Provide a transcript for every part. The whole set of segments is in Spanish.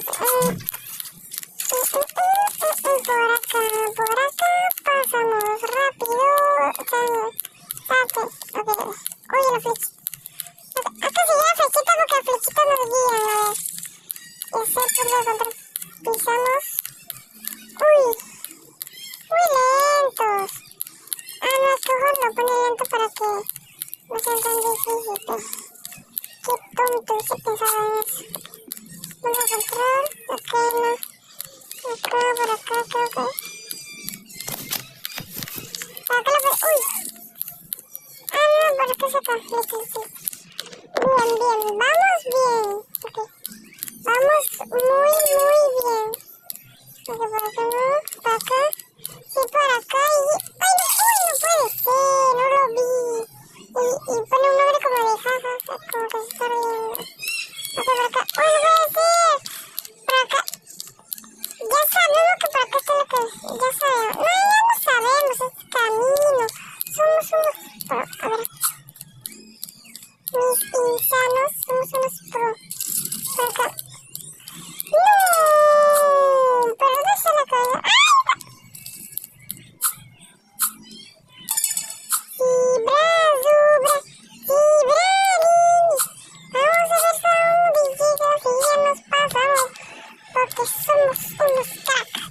vamos. Por acá, pasamos rápido. Salte. Ok. Oye, la flecha. Acá sigue la flechita porque la flechita nos guía, a ver. Ese por lo contrario. Pisamos. Uy. Muy lentos. Ah, no, es que ojo, lo pone lento para que no sea tan difícil. Qué tonto, se pensaba en eso. Vamos a control. Ok, no. Acá, por acá, creo que. Por acá la puedo. Uy. Ah, no, por acá se acá. Listo. Bien. Vamos bien. Ok. Vamos muy bien. Ok, por acá no. Por acá. Sí, por acá y... ¡Ay, no! ¡Uy, no puede ser! No lo vi. Y pone un nombre como de jaja, como que se está riendo. Ok, por acá. ¡Uy, no puede ser! Por acá. Ya sabemos que por acá está lo que... Ya sabemos. No, ya no sabemos. Es camino. Somos unos pro. A ver. Mis insanos. Somos unos pro. Por acá. ¡No! ¿Pero dónde está la cabeza? ¡Ay! Vamos a ver dónde llega si ya nos pasamos. Porque somos unos cracks.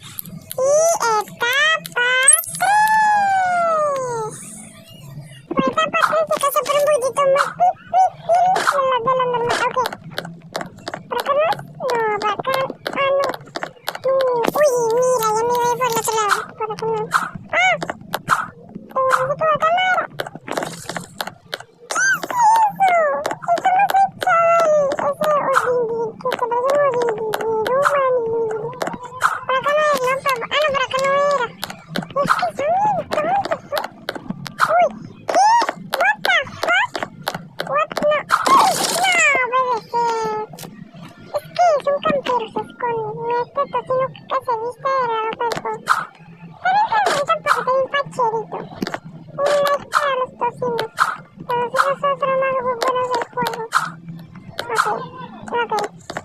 Y etapa 3. Por etapa 3 se casa por un poquito más. De la normal. Ok. ¿Por acá no? No, por acá. Ah, no. Uy, mira, ya me voy por el otro lado. Por acá no. ¡Ah! Por la cámara. Okay.